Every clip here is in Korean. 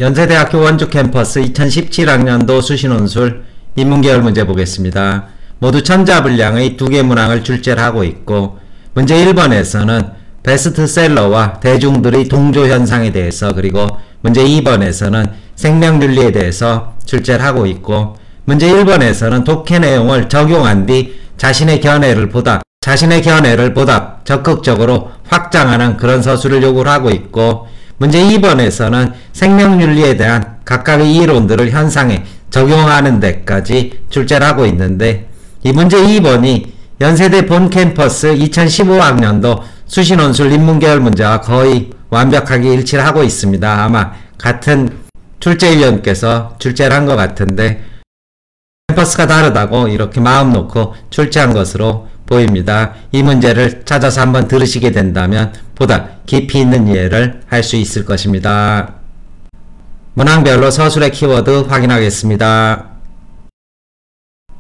연세대학교 원주 캠퍼스 2017학년도 수시논술 인문계열 문제 보겠습니다. 모두 천자분량의 2개 문항을 출제를 하고 있고, 문제 1번에서는 베스트셀러와 대중들의 동조현상에 대해서, 그리고 문제 2번에서는 생명윤리에 대해서 출제를 하고 있고, 문제 1번에서는 독해 내용을 적용한 뒤 자신의 견해를 보다 적극적으로 확장하는 그런 서술을 요구를 하고 있고, 문제 2번에서는 생명윤리에 대한 각각의 이론들을 현상에 적용하는 데까지 출제를 하고 있는데, 이 문제 2번이 연세대 본캠퍼스 2015학년도 수시논술 인문계열 문제와 거의 완벽하게 일치를 하고 있습니다. 아마 같은 출제위원께서 출제를 한 것 같은데, 캠퍼스가 다르다고 이렇게 마음 놓고 출제한 것으로 보입니다. 이 문제를 찾아서 한번 들으시게 된다면 보다 깊이 있는 이해를 할 수 있을 것입니다. 문항별로 서술의 키워드 확인하겠습니다.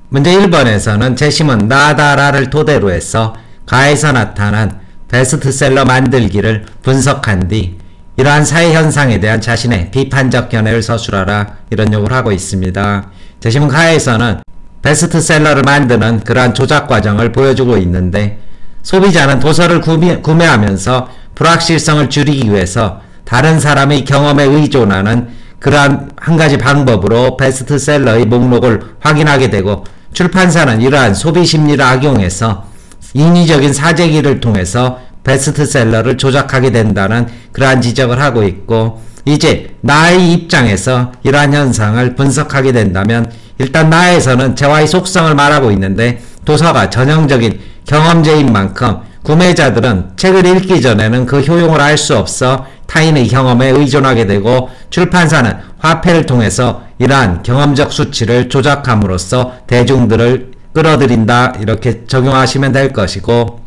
문제 1번에서는 재심은 나다라를 토대로 해서 가에서 나타난 베스트셀러 만들기를 분석한 뒤 이러한 사회현상에 대한 자신의 비판적 견해를 서술하라, 이런 요구를 하고 있습니다. 재심은 가에서는 베스트셀러를 만드는 그러한 조작 과정을 보여주고 있는데, 소비자는 도서를 구매하면서 불확실성을 줄이기 위해서 다른 사람의 경험에 의존하는 그러한 한 가지 방법으로 베스트셀러의 목록을 확인하게 되고, 출판사는 이러한 소비심리를 악용해서 인위적인 사재기를 통해서 베스트셀러를 조작하게 된다는 그러한 지적을 하고 있고, 이제 나의 입장에서 이러한 현상을 분석하게 된다면, 일단 나에서는 재화의 속성을 말하고 있는데, 도서가 전형적인 경험제인 만큼 구매자들은 책을 읽기 전에는 그 효용을 알 수 없어 타인의 경험에 의존하게 되고, 출판사는 화폐를 통해서 이러한 경험적 수치를 조작함으로써 대중들을 끌어들인다, 이렇게 적용하시면 될 것이고,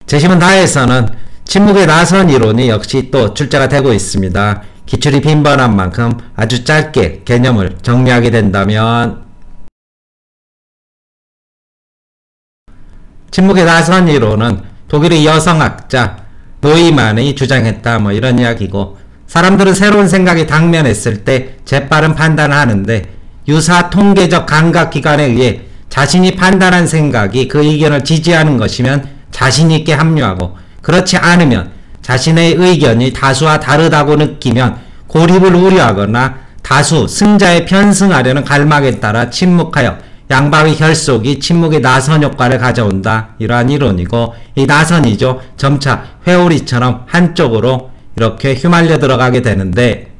재심은 다에서는 침묵의 나선 이론이 역시 또 출제가 되고 있습니다. 기출이 빈번한 만큼 아주 짧게 개념을 정리하게 된다면, 침묵의 나선 이론은 독일의 여성학자 노이만이 주장했다, 이런 이야기고, 사람들은 새로운 생각이 당면했을 때 재빠른 판단을 하는데, 유사 통계적 감각기관에 의해 자신이 판단한 생각이 그 의견을 지지하는 것이면 자신있게 합류하고, 그렇지 않으면 자신의 의견이 다수와 다르다고 느끼면 고립을 우려하거나 다수 승자에 편승하려는 갈망에 따라 침묵하여 양방의 결속이 침묵의 나선 효과를 가져온다, 이러한 이론이고, 이 나선이죠, 점차 회오리처럼 한쪽으로 이렇게 휘말려 들어가게 되는데,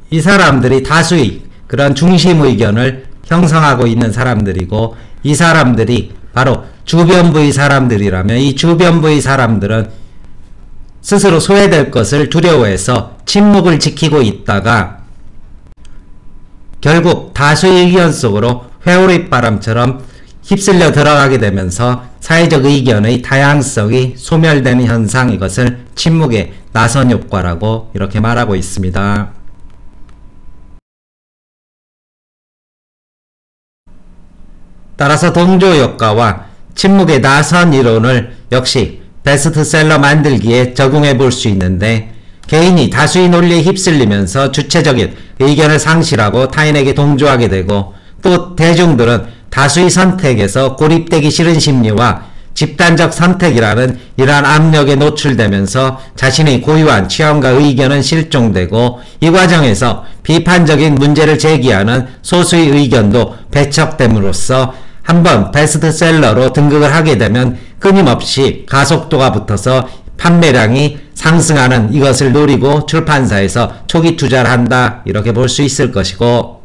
이 사람들이 다수의 그런 중심 의견을 형성하고 있는 사람들이고, 이 사람들이 바로 주변부의 사람들이라면, 이 주변부의 사람들은 스스로 소외될 것을 두려워해서 침묵을 지키고 있다가 결국 다수의 의견 속으로 회오리바람처럼 휩쓸려 들어가게 되면서 사회적 의견의 다양성이 소멸되는 현상, 이것을 침묵의 나선 효과라고 이렇게 말하고 있습니다. 따라서 동조 효과와 침묵의 나선 이론을 역시 베스트셀러 만들기에 적용해 볼 수 있는데, 개인이 다수의 논리에 휩쓸리면서 주체적인 의견을 상실하고 타인에게 동조하게 되고, 또 대중들은 다수의 선택에서 고립되기 싫은 심리와 집단적 선택이라는 이러한 압력에 노출되면서 자신의 고유한 취향과 의견은 실종되고, 이 과정에서 비판적인 문제를 제기하는 소수의 의견도 배척됨으로써 한번 베스트셀러로 등극을 하게 되면 끊임없이 가속도가 붙어서 판매량이 상승하는 이것을 노리고 출판사에서 초기 투자를 한다, 이렇게 볼 수 있을 것이고,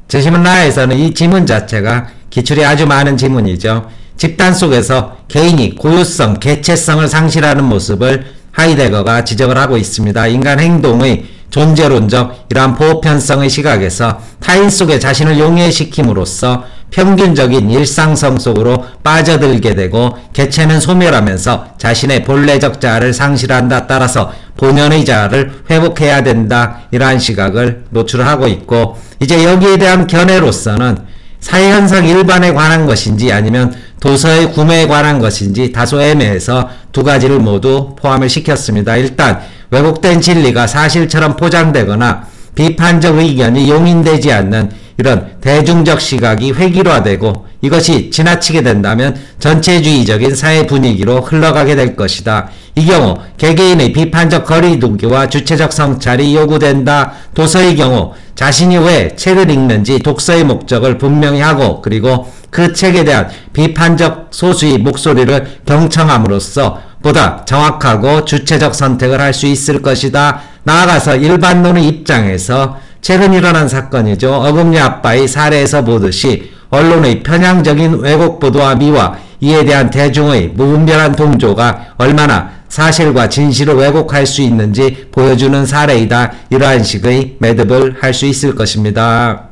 재심은 나에서는 이 지문 자체가 기출이 아주 많은 지문이죠. 집단 속에서 개인이 고유성, 개체성을 상실하는 모습을 하이데거가 지적을 하고 있습니다. 인간 행동의 존재론적 이러한 보편성의 시각에서 타인 속에 자신을 용해시킴으로써 평균적인 일상성 속으로 빠져들게 되고, 개체는 소멸하면서 자신의 본래적 자아를 상실한다, 따라서 본연의 자아를 회복해야 된다, 이러한 시각을 노출을 하고 있고, 이제 여기에 대한 견해로서는 사회현상 일반에 관한 것인지 아니면 도서의 구매에 관한 것인지 다소 애매해서 두 가지를 모두 포함을 시켰습니다. 일단 왜곡된 진리가 사실처럼 포장되거나 비판적 의견이 용인되지 않는 이런 대중적 시각이 획일화되고 이것이 지나치게 된다면 전체주의적인 사회 분위기로 흘러가게 될 것이다. 이 경우 개개인의 비판적 거리두기와 주체적 성찰이 요구된다. 도서의 경우 자신이 왜 책을 읽는지 독서의 목적을 분명히 하고 그리고 그 책에 대한 비판적 소수의 목소리를 경청함으로써 보다 정확하고 주체적 선택을 할 수 있을 것이다. 나아가서 일반론의 입장에서 최근 일어난 사건이죠. 어금니 아빠의 사례에서 보듯이 언론의 편향적인 왜곡 보도와 미화, 이에 대한 대중의 무분별한 동조가 얼마나 사실과 진실을 왜곡할 수 있는지 보여주는 사례이다. 이러한 식의 매듭을 할 수 있을 것입니다.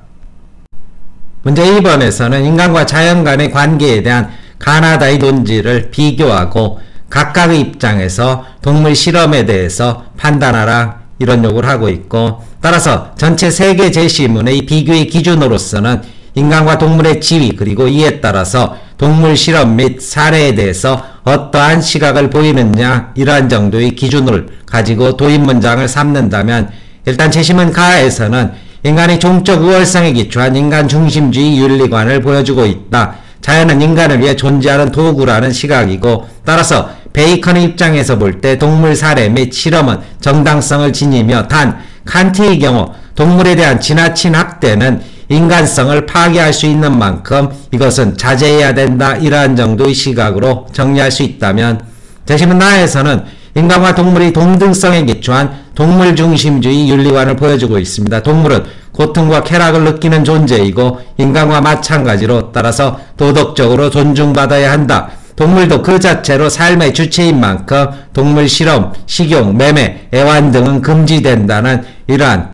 문제 2번에서는 인간과 자연 간의 관계에 대한 가나다의 논지를 비교하고 각각의 입장에서 동물 실험에 대해서 판단하라 이런 요구를 하고 있고, 따라서 전체 세계 제시문의 비교의 기준으로서는 인간과 동물의 지위 그리고 이에 따라서 동물 실험 및 사례에 대해서 어떠한 시각을 보이느냐 이러한 정도의 기준을 가지고 도입 문장을 삼는다면, 일단 제시문 가에서는 인간의 종적 우월성에 기초한 인간 중심주의 윤리관을 보여주고 있다. 자연은 인간을 위해 존재하는 도구라는 시각이고, 따라서 베이컨의 입장에서 볼 때 동물 사례 및 실험은 정당성을 지니며, 단 칸트의 경우 동물에 대한 지나친 학대는 인간성을 파괴할 수 있는 만큼 이것은 자제해야 된다. 이러한 정도의 시각으로 정리할 수 있다면, 제시문 나에서는 인간과 동물의 동등성에 기초한 동물 중심주의 윤리관을 보여주고 있습니다. 동물은 고통과 쾌락을 느끼는 존재이고 인간과 마찬가지로 따라서 도덕적으로 존중받아야 한다. 동물도 그 자체로 삶의 주체인 만큼 동물 실험, 식용, 매매, 애완 등은 금지된다는 이러한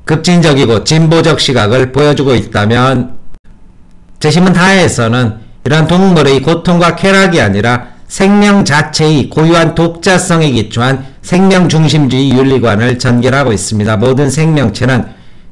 급진적이고 진보적 시각을 보여주고 있다면, 제시문 하에서는 이러한 동물의 고통과 쾌락이 아니라 생명 자체의 고유한 독자성에 기초한 생명 중심주의 윤리관을 전개하고 있습니다. 모든 생명체는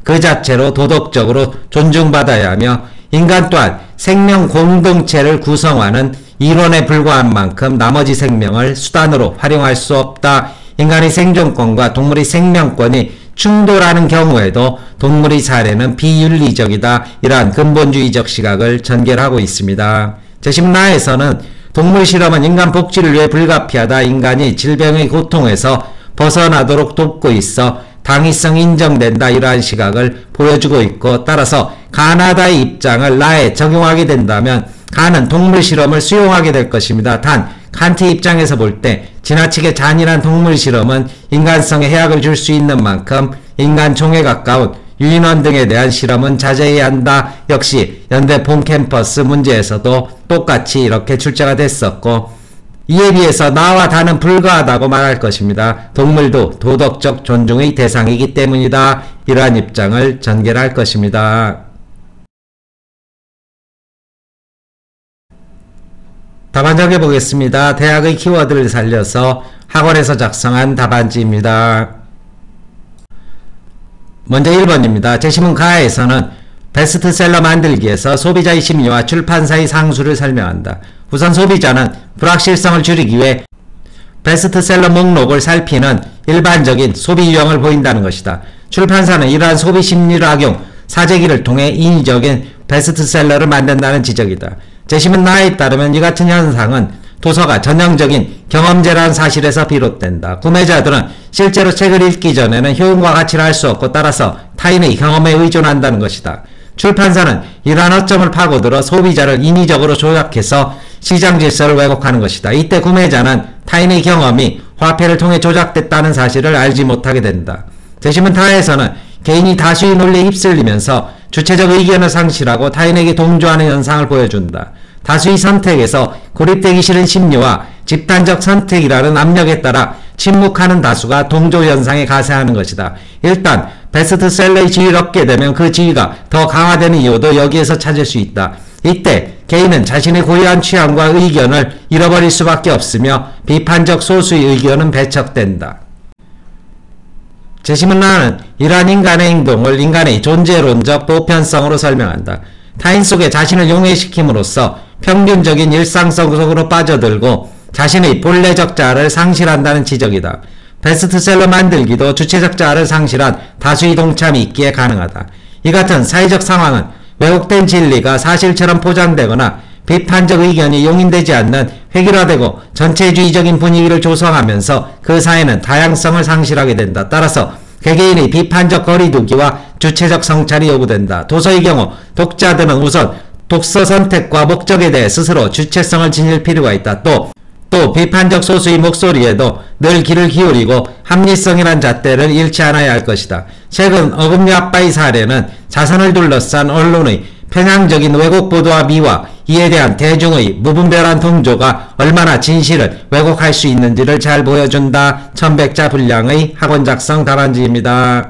그 자체로 도덕적으로 존중받아야 하며 인간 또한 생명 공동체를 구성하는 이론에 불과한 만큼 나머지 생명을 수단으로 활용할 수 없다. 인간의 생존권과 동물의 생명권이 충돌하는 경우에도 동물의 사례는 비윤리적이다. 이러한 근본주의적 시각을 전개하고 있습니다. 제시문 하에서는 동물 실험은 인간 복지를 위해 불가피하다. 인간이 질병의 고통에서 벗어나도록 돕고 있어 당위성이 인정된다. 이러한 시각을 보여주고 있고, 따라서 가나다의 입장을 나에 적용하게 된다면 가는 동물 실험을 수용하게 될 것입니다. 단 칸트 입장에서 볼 때 지나치게 잔인한 동물 실험은 인간성에 해악을 줄 수 있는 만큼 인간 종에 가까운 유인원 등에 대한 실험은 자제해야 한다. 역시 연대 본 캠퍼스 문제에서도 똑같이 이렇게 출제가 됐었고, 이에 비해서 나와 다는 불가하다고 말할 것입니다. 동물도 도덕적 존중의 대상이기 때문이다. 이러한 입장을 전개할 것입니다. 답안 정해보겠습니다. 대학의 키워드를 살려서 학원에서 작성한 답안지입니다. 먼저 1번입니다. 제시문 가에서는 베스트셀러 만들기에서 소비자의 심리와 출판사의 상수를 설명한다. 우선 소비자는 불확실성을 줄이기 위해 베스트셀러 목록을 살피는 일반적인 소비 유형을 보인다는 것이다. 출판사는 이러한 소비 심리를 악용, 사재기를 통해 인위적인 베스트셀러를 만든다는 지적이다. 제시문 나에 따르면 이 같은 현상은 도서가 전형적인 경험제라는 사실에서 비롯된다. 구매자들은 실제로 책을 읽기 전에는 효용과 가치를 알 수 없고 따라서 타인의 경험에 의존한다는 것이다. 출판사는 이러한 허점을 파고들어 소비자를 인위적으로 조작해서 시장 질서를 왜곡하는 것이다. 이때 구매자는 타인의 경험이 화폐를 통해 조작됐다는 사실을 알지 못하게 된다. 제시문 타에서는 개인이 다수의 논리에 휩쓸리면서 주체적 의견을 상실하고 타인에게 동조하는 현상을 보여준다. 다수의 선택에서 고립되기 싫은 심리와 집단적 선택이라는 압력에 따라 침묵하는 다수가 동조 현상에 가세하는 것이다. 일단 베스트셀러의 지위를 얻게 되면 그 지위가 더 강화되는 이유도 여기에서 찾을 수 있다. 이때 개인은 자신의 고유한 취향과 의견을 잃어버릴 수밖에 없으며 비판적 소수의 의견은 배척된다. 제시문란은 이러한 인간의 행동을 인간의 존재론적 보편성으로 설명한다. 타인 속에 자신을 용해시킴으로써 평균적인 일상성 속으로 빠져들고 자신의 본래적 자아를 상실한다는 지적이다. 베스트셀러 만들기도 주체적 자아를 상실한 다수의 동참이 있기에 가능하다. 이 같은 사회적 상황은 왜곡된 진리가 사실처럼 포장되거나 비판적 의견이 용인되지 않는 획일화되고 전체주의적인 분위기를 조성하면서 그 사회는 다양성을 상실하게 된다. 따라서 개개인의 비판적 거리두기와 주체적 성찰이 요구된다. 도서의 경우 독자들은 우선 독서 선택과 목적에 대해 스스로 주체성을 지닐 필요가 있다. 또 비판적 소수의 목소리에도 늘 귀를 기울이고 합리성이란 잣대를 잃지 않아야 할 것이다. 최근 어금니 아빠의 사례는 자선을 둘러싼 언론의 편향적인 왜곡 보도와 미화, 이에 대한 대중의 무분별한 동조가 얼마나 진실을 왜곡할 수 있는지를 잘 보여준다. 천백자 분량의 학원 작성 답안지입니다.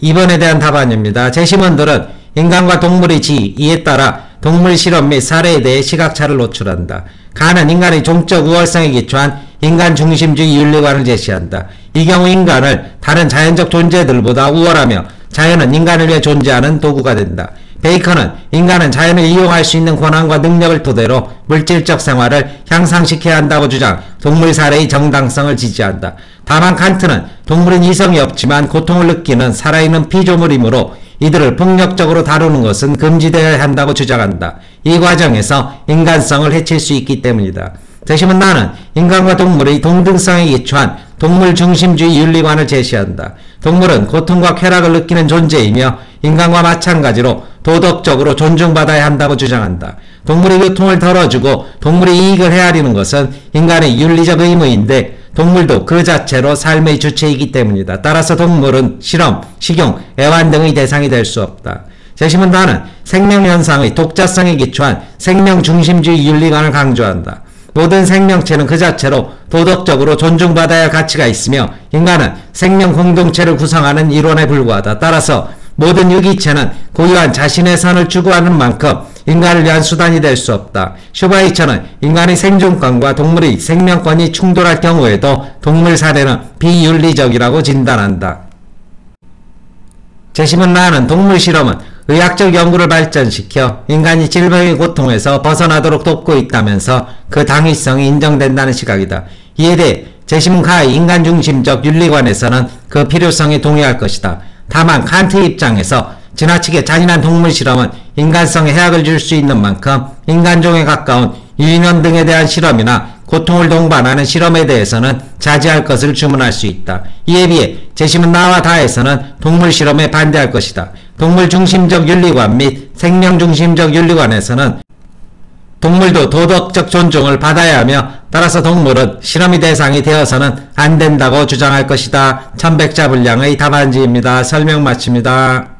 2번에 대한 답안입니다. 제시문들은 인간과 동물의 이에 따라 동물 실험 및 사례에 대해 시각차를 노출한다. 가는 인간의 종적 우월성에 기초한 인간 중심주의 윤리관을 제시한다. 이 경우 인간을 다른 자연적 존재들보다 우월하며 자연은 인간을 위해 존재하는 도구가 된다. 베이컨은 인간은 자연을 이용할 수 있는 권한과 능력을 토대로 물질적 생활을 향상시켜야 한다고 주장, 동물 사례의 정당성을 지지한다. 다만 칸트는 동물은 이성이 없지만 고통을 느끼는 살아있는 피조물이므로 이들을 폭력적으로 다루는 것은 금지되어야 한다고 주장한다. 이 과정에서 인간성을 해칠 수 있기 때문이다. 대신은 나는 인간과 동물의 동등성에 기초한 동물 중심주의 윤리관을 제시한다. 동물은 고통과 쾌락을 느끼는 존재이며 인간과 마찬가지로 도덕적으로 존중받아야 한다고 주장한다. 동물의 고통을 덜어주고 동물의 이익을 헤아리는 것은 인간의 윤리적 의무인데 동물도 그 자체로 삶의 주체이기 때문이다. 따라서 동물은 실험, 식용, 애완 등의 대상이 될 수 없다. 제시문 나는 생명현상의 독자성에 기초한 생명중심주의 윤리관을 강조한다. 모든 생명체는 그 자체로 도덕적으로 존중받아야 할 가치가 있으며 인간은 생명 공동체를 구성하는 일원에 불과하다. 따라서 모든 유기체는 고유한 자신의 선을 추구하는 만큼 인간을 위한 수단이 될 수 없다. 슈바이처는 인간의 생존권과 동물의 생명권이 충돌할 경우에도 동물 사례는 비윤리적이라고 진단한다. 제시문 나는 동물 실험은 의학적 연구를 발전시켜 인간이 질병의 고통에서 벗어나도록 돕고 있다면서 그 당위성이 인정된다는 시각이다. 이에 대해 제시문 가의 인간중심적 윤리관에서는 그 필요성에 동의할 것이다. 다만 칸트의 입장에서 지나치게 잔인한 동물 실험은 인간성에 해악을 줄 수 있는 만큼 인간종에 가까운 유인원 등에 대한 실험이나 고통을 동반하는 실험에 대해서는 자제할 것을 주문할 수 있다. 이에 비해 제시문 나와 다에서는 동물 실험에 반대할 것이다. 동물 중심적 윤리관 및 생명 중심적 윤리관에서는 동물도 도덕적 존중을 받아야 하며 따라서 동물은 실험의 대상이 되어서는 안 된다고 주장할 것이다. 천백자 분량의 답안지입니다. 설명 마칩니다.